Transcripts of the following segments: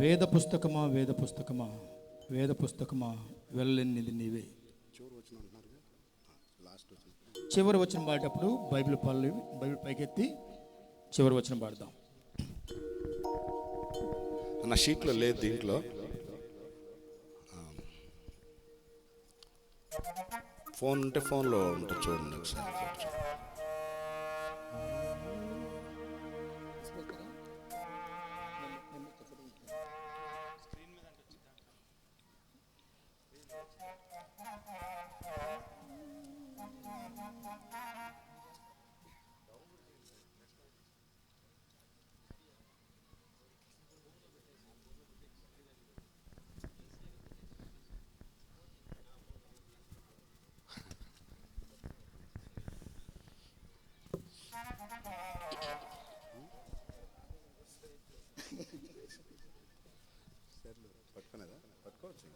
వేద పుస్తకమా వేద పుస్తకమా వేద పుస్తకమా వెళ్ళనిది నీవే. చివరి వచ్చిన పాడేటప్పుడు బైబిల్ పైకెత్తి చివరి వచ్చిన పాడదాం. నా షీట్లో లేదు, దీంట్లో ఫోన్ ఉంటే ఫోన్లో ఉంటుంది, చూడండి ఒకసారి. పట్టుకునేదా? పట్టుకోవచ్చు.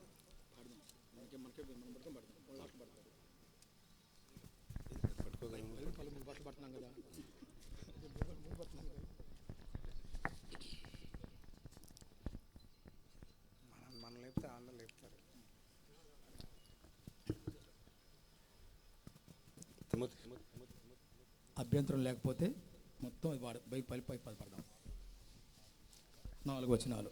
మనం లేపితే ఆళ్ళ లేపుతారు. అభ్యంతరం లేకపోతే మొత్తం పై పడదాం. 4 వచనాలు.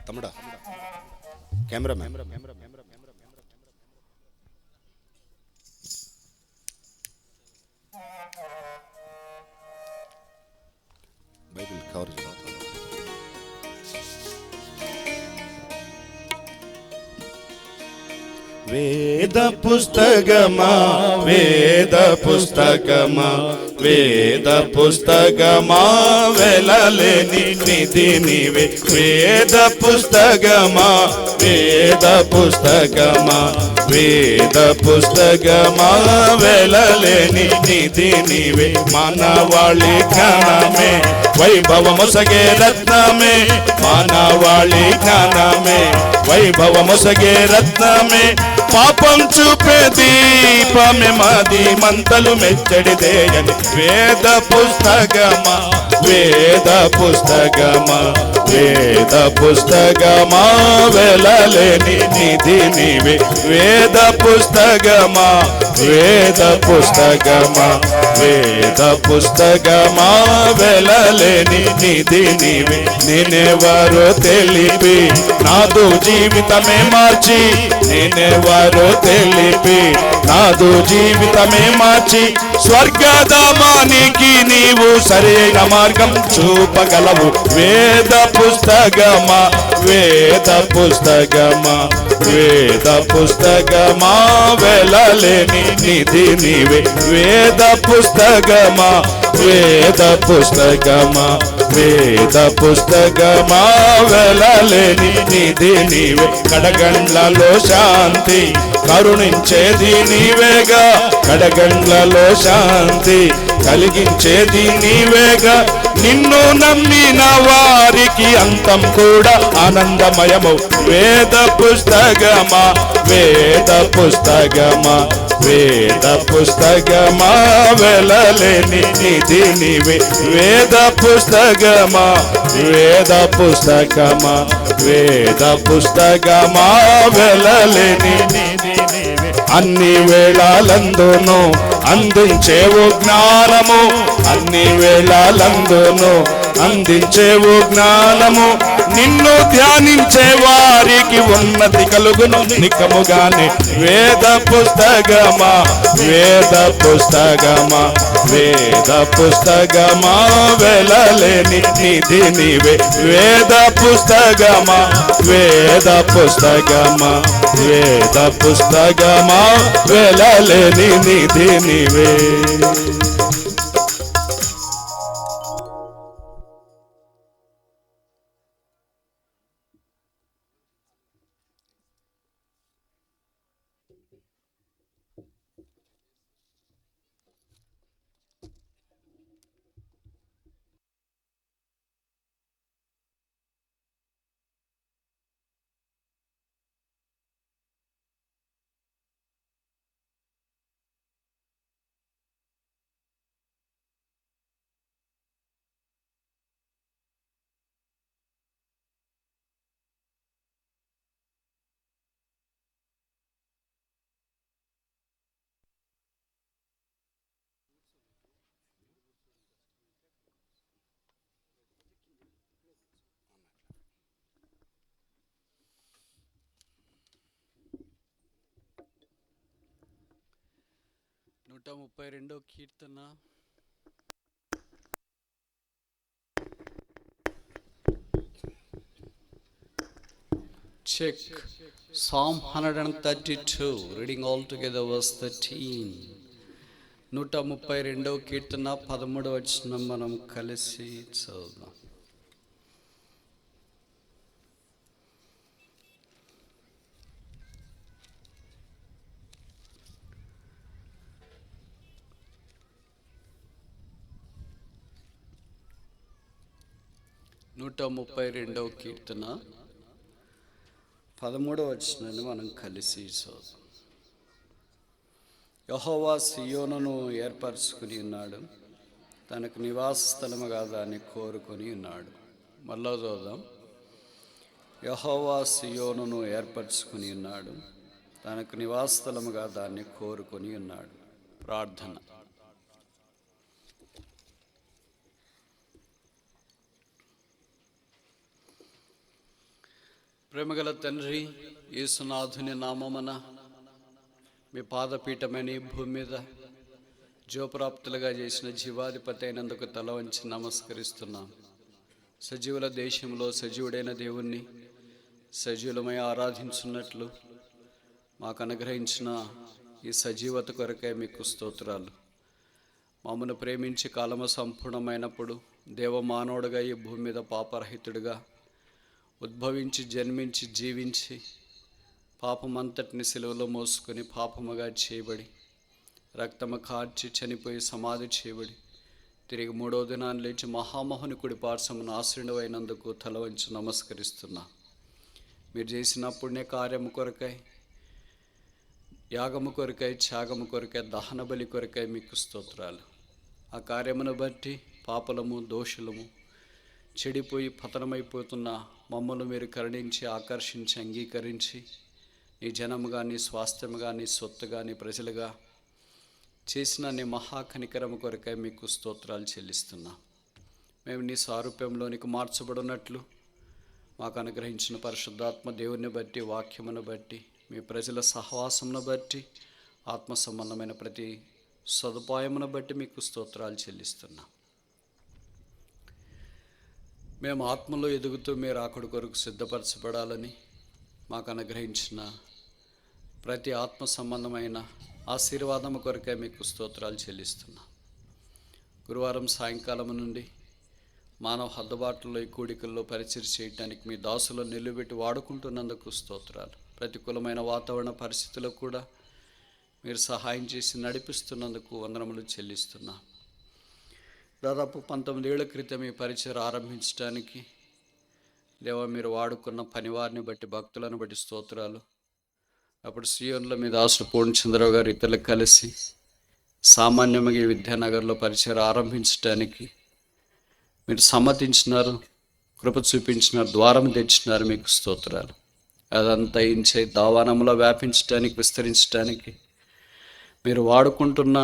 తమ్ముడా, కెమెరా బైబిల్ కవర్ చదువుతాను. వేద పుస్తకమా వేద పుస్తకమా వేద పుస్తకమా వెలలేని నిధి నీవే. వేద పుస్తకమా వేద పుస్తకమా వేద పుస్తకమా వెలలేని నిధి నీవే. మానవాళి జ్ఞానమే వైభవమొసగే రత్నమే, మానవాళి జ్ఞానమే వైభవమొసగే రత్నమే. పాపం చూపే దీపమే మాది మంతలు మెచ్చడిదేయని. వేద పుస్తకమా వేద పుస్తకమా వేద పుస్తకమా వెలలేని నిధి నీవే. వేద పుస్తకమా వేద పుస్తకమా వేద పుస్తకమా వెలలేని నిధి నీవే. నేనెవరో తెలిపి నాదు జీవితమే మార్చి, నేనెవరో తెలిపి నాదు జీవితమే మార్చి, స్వర్గధామానికి నీవు సరైన మార్గం చూపగలవు. వేద పుస్తకమా వేద పుస్తకమా వేద పుస్తకమా వెలలేని నిధి నీవే. వేద పుస్తకమా వేద పుస్తకమా వేద పుస్తకమా వెలలేని నిధి నీవే. కడగండ్లలో శాంతి కరుణించేది నీవేగా, కడగండ్లలో శాంతి కలిగించేది నీవేగా. నిన్ను నమ్మిన వారికి అంతం కూడా ఆనందమయము. వేద పుస్తకమా వేద పుస్తకమా వేద పుస్తకమా వెలలేని నిధి నీవే. వేద పుస్తకమా వేద పుస్తకమా వేద పుస్తకమా వెలలేని నిధి నీవే. అన్ని వేళలందును అందించేవు జ్ఞానము, అన్ని వేళలందును అందించేవు జ్ఞానము. నిన్ను ధ్యానించే వారికి ఉన్నతి కలుగును నికముగానే. వేద పుస్తకమా వేద పుస్తకమా వేద పుస్తకమా వెలలేని నిధి నీవే. వేద పుస్తకమా వేద పుస్తకమా వేద పుస్తకమా వెలలేని నిధి నీవే. 132 కీర్తన. Check Psalm 132, reading all together verse 13. 132 కీర్తన 13వ వచనం మనం కలిసి చదువుదాం. నూట 32వ కీర్తన 13వ వచనాన్ని మనం కలిసి చదువుదాం. యెహోవా సియోనును ఏర్పరచుకుని ఉన్నాడు, తనకు నివాస స్థలముగా దాన్ని కోరుకొని ఉన్నాడు. మళ్ళా చదువుదాం. యెహోవా సియోనును ఏర్పరచుకుని ఉన్నాడు, తనకు నివాస స్థలముగా దాన్ని కోరుకొని ఉన్నాడు. ప్రార్థన. ప్రేమగల తండ్రి, యేసునాథుని నామమున మీ పాదపీఠమని భూమి మీద జీవప్రాప్తులుగా చేసిన జీవాధిపతి అయినందుకు తల వంచి నమస్కరిస్తున్నాం. సజీవుల దేశంలో సజీవుడైన దేవుణ్ణి సజీవులమై ఆరాధించున్నట్లు మాకు అనుగ్రహించిన ఈ సజీవత కొరకై మీకు స్తోత్రాలు. మమ్మను ప్రేమించి కాలము సంపూర్ణమైనప్పుడు దేవమానవుడుగా ఈ భూమి మీద పాపరహితుడిగా ఉద్భవించి జన్మించి జీవించి పాపమంతటిని సిలువలో మోసుకొని పాపముగా చేయబడి రక్తము కార్చి చనిపోయి సమాధి చేయబడి తిరిగి 3వ దినాన్ని లేచి మహామహుని కుడి పార్శ్వమున ఆశ్రయుడైనందుకు తల వంచి నమస్కరిస్తున్నా. మీరు చేసిన పుణ్య కార్యము కొరకై, యాగము కొరకై, త్యాగము కొరకై, దహన బలి కొరకై మీకు స్తోత్రాలు. ఆ కార్యమును బట్టి పాపలము దోషులము చెడిపోయి పతనమైపోతున్న మమ్మల్ని మీరు కరుణించి ఆకర్షించి అంగీకరించి నీ జనముగా, నీ స్వాస్థ్యముగా, నీ సొత్తుగా, నీ ప్రజలుగా చేసిన నీ మహాకనికరము కొరకై మీకు స్తోత్రాలు చెల్లిస్తున్నా. మేము నీ సారూప్యంలోనికి మార్చబడినట్లు మాకు అనుగ్రహించిన పరిశుద్ధాత్మ దేవుని బట్టి, వాక్యమును బట్టి, మీ ప్రజల సహవాసమును బట్టి, ఆత్మ సంబంధమైన ప్రతి సదుపాయమును బట్టి మీకు స్తోత్రాలు చెల్లిస్తున్నా. మేము ఆత్మలో ఎదుగుతూ మీరు ఆకుడు కొరకు సిద్ధపరచబడాలని మాకు అనుగ్రహించిన ప్రతి ఆత్మ సంబంధమైన ఆశీర్వాదము కొరకే మీకు స్తోత్రాలు చెల్లిస్తున్నా. గురువారం సాయంకాలం నుండి మానవ హద్దుబాట్లలో ఈ కూడికల్లో పరిచయం చేయడానికి మీ దాసులను నిలువబెట్టి వాడుకుంటున్నందుకు స్తోత్రాలు. ప్రతికూలమైన వాతావరణ పరిస్థితుల్లో కూడా మీరు సహాయం చేసి నడిపిస్తున్నందుకు వందనములు చెల్లిస్తున్నా. దాదాపు 19 ఏళ్ల క్రితం ఈ పరిచయం ఆరంభించడానికి దేవా మీరు వాడుకున్న పనివారిని బట్టి, భక్తులను బట్టి స్తోత్రాలు. అప్పుడు సియోన్లో మీ దాసుడు పూర్ణచంద్రరావు గారు ఇతరులు కలిసి సామాన్యంగా ఈ విద్యానగర్లో పరిచయం ఆరంభించడానికి మీరు సమ్మతించినారు, కృప చూపించినారు, ద్వారం తెచ్చినారు. మీకు స్తోత్రాలు. అదంతా ఇంచే దావానంలో వ్యాపించడానికి, విస్తరించడానికి మీరు వాడుకున్న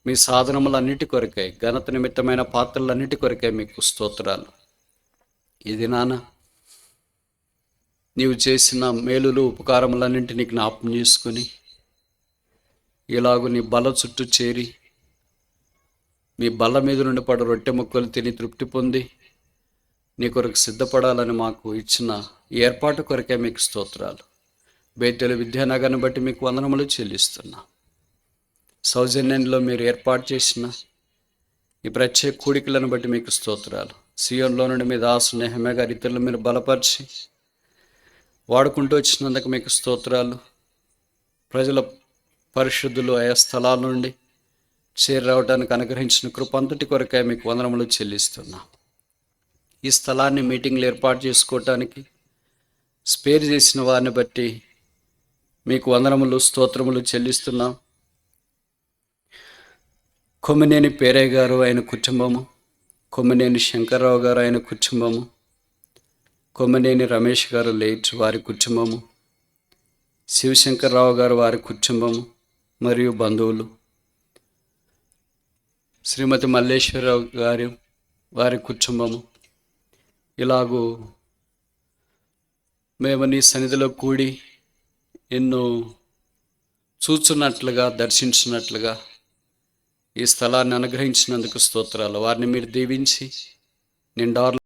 మీ సాధనములన్నిటి కొరకై, ఘనత నిమిత్తమైన పాత్రలన్నిటి కొరకై మీకు స్తోత్రాలు. ఇది నాన్న నీవు చేసిన మేలులు ఉపకారములన్నింటినీ జ్ఞాపకం చేసుకుని ఇలాగూ నీ బల చుట్టూ చేరి మీ బల్ల మీద నుండి పడు రొట్టె ముక్కలు తిని తృప్తి పొంది నీ కొరకు సిద్ధపడాలని మాకు ఇచ్చిన ఏర్పాటు కొరకే మీకు స్తోత్రాలు. బేతేలు విద్యానగర్ని బట్టి మీకు వందనములు చెల్లిస్తున్నా. సౌజన్యంలో మీరు ఏర్పాటు చేసిన ఈ ప్రత్యేక కూడికలను బట్టి మీకు స్తోత్రాలు. సియోన్లో నుండి మీ దాసు నెహమ్యా గారి ఇతరులు మీరు బలపరిచి వాడుకుంటూ వచ్చినందుకు మీకు స్తోత్రాలు. ప్రజల పరిశుద్ధులు ఆయా స్థలాల నుండి చేరి రావడానికి అనుగ్రహించిన కృపంతటి కొరకై మీకు వందనములు చెల్లిస్తున్నా. ఈ స్థలాన్ని మీటింగ్లు ఏర్పాటు చేసుకోవటానికి స్పేర్ చేసిన వారిని బట్టి మీకు వందనములు, స్తోత్రములు చెల్లిస్తున్నాం. కొమ్మినేని పేరయ్య గారు ఆయన కుటుంబము, కొమ్మినేని శంకర్రావు గారు ఆయన కుటుంబము, కొమ్మినేని రమేష్ గారు లేట్ వారి కుటుంబము, శివశంకర్రావు గారు వారి కుటుంబము మరియు బంధువులు, శ్రీమతి మల్లేశ్వరరావు గారు వారి కుటుంబము, ఇలాగూ మేము నీ సన్నిధిలో కూడి ఎన్నో చూచున్నట్లుగా, దర్శించినట్లుగా ఈ స్థలాన్ని అనుగ్రహించినందుకు స్తోత్రాలు. వారిని మీరు దీవించి నిండారు